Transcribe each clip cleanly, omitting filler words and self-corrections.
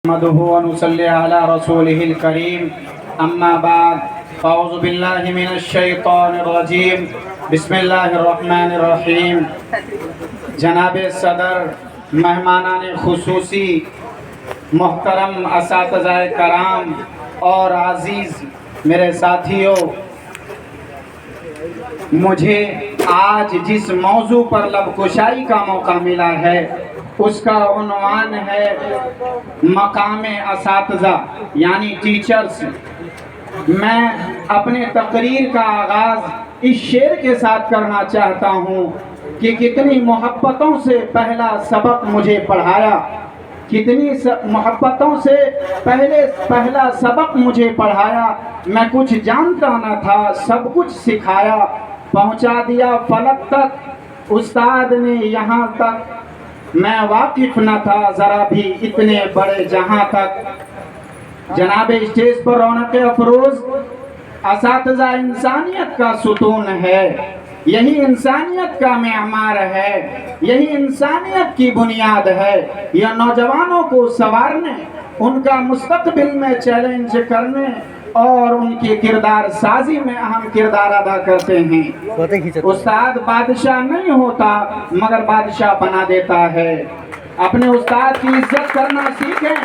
نحمده ونصلي على رسوله الكريم اما بعد اعوذ باللہ من الشیطان الرجیم بسم اللہ الرحمن الرحیم۔ جناب صدر، مہمانان خصوصی، محترم اساتذہ کرام اور عزیز میرے ساتھیوں، مجھے آج جس موضوع پر لب کشائی کا موقع ملا ہے اس کا عنوان ہے مقام اساتذہ یعنی ٹیچرز۔ میں اپنے تقریر کا آغاز اس شعر کے ساتھ کرنا چاہتا ہوں کہ کتنی محبتوں سے پہلا سبق مجھے پڑھایا، کتنی محبتوں سے پہلا سبق مجھے پڑھایا، میں کچھ جانتا نہ تھا، سب کچھ سکھایا، پہنچا دیا فلک تک استاد نے یہاں تک، میں واقف نہ تھا ذرا بھی اتنے بڑے جہاں تک۔ جناب اسٹیج پر رونق افروز، اساتذہ انسانیت کا ستون ہے، یہی انسانیت کا معمار ہے، یہی انسانیت کی بنیاد ہے۔ یہ نوجوانوں کو سنوارنے، ان کا مستقبل میں چیلنج کرنے اور ان کی کردار سازی میں اہم کردار ادا کرتے ہیں۔ استاد بادشاہ نہیں ہوتا مگر بادشاہ بنا دیتا ہے۔ اپنے استاد کی عزت کرنا سیکھیں،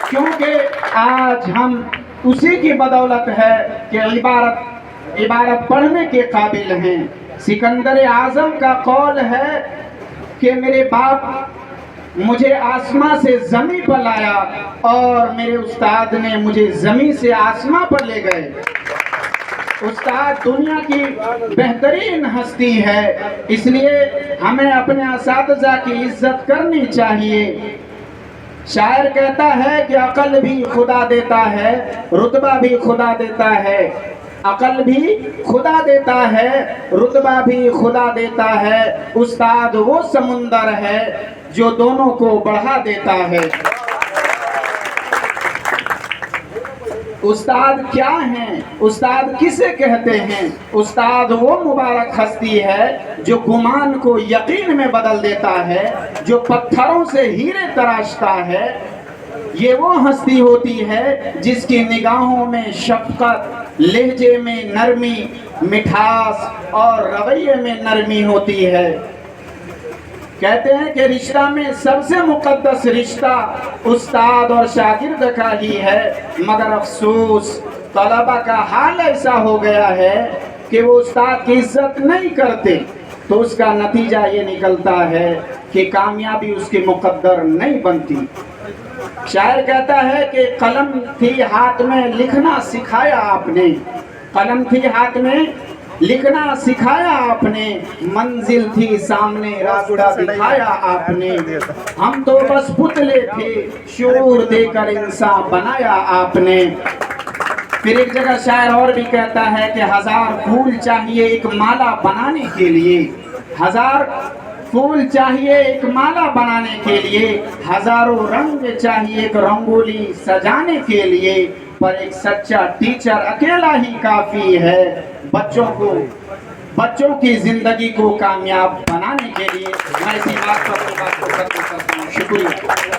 کیونکہ آج ہم اسی کی بدولت ہے کہ عبارت پڑھنے کے قابل ہیں۔ سکندر اعظم کا قول ہے کہ میرے باپ مجھے آسمان سے زمین پر لایا اور میرے استاد نے مجھے زمین سے آسمان پر لے گئے۔ استاد دنیا کی بہترین ہستی ہے، اس لیے ہمیں اپنے اساتذہ کی عزت کرنی چاہیے۔ شاعر کہتا ہے کہ عقل بھی خدا دیتا ہے، رتبہ بھی خدا دیتا ہے۔ عقل بھی خدا دیتا ہے، رتبہ بھی خدا دیتا ہے۔ استاد وہ سمندر ہے جو دونوں کو بڑھا دیتا ہے۔ استاد کیا ہیں؟ استاد کسے کہتے ہیں؟ استاد وہ مبارک ہستی ہے جو گمان کو یقین میں بدل دیتا ہے، جو پتھروں سے ہیرے تراشتا ہے۔ یہ وہ ہستی ہوتی ہے جس کی نگاہوں میں شفقت، لہجے میں نرمی، مٹھاس اور رویے میں نرمی ہوتی ہے۔ کہتے ہیں کہ رشتہ میں سب سے مقدس رشتہ استاد اور شاگرد کا ہی ہے، مگر افسوس طلبہ کا حال ایسا ہو گیا ہے کہ وہ استاد کی عزت نہیں کرتے، تو اس کا نتیجہ یہ نکلتا ہے کہ کامیابی اس کی مقدر نہیں بنتی۔ شاعر کہتا ہے کہ قلم تھی ہاتھ میں لکھنا سکھایا آپ نے، قلم تھی ہاتھ میں لکھنا سکھایا آپ نے، منزل تھی سامنے راستہ دکھایا آپ نے، ہم تو بس پتلے تھے شعور دے کر انسان بنایا آپ نے۔ پھر ایک جگہ شاعر اور بھی کہتا ہے کہ ہزار پھول چاہیے ایک مالا بنانے کے لیے، ہزار پھول چاہیے ایک مالا بنانے کے لیے، ہزاروں رنگ چاہیے ایک رنگولی سجانے کے لیے، پر ایک سچا ٹیچر اکیلا ہی کافی ہے بچوں کی زندگی کو کامیاب بنانے کے لیے۔ میں اسی بات پر ختم کرتا ہوں۔ شکریہ۔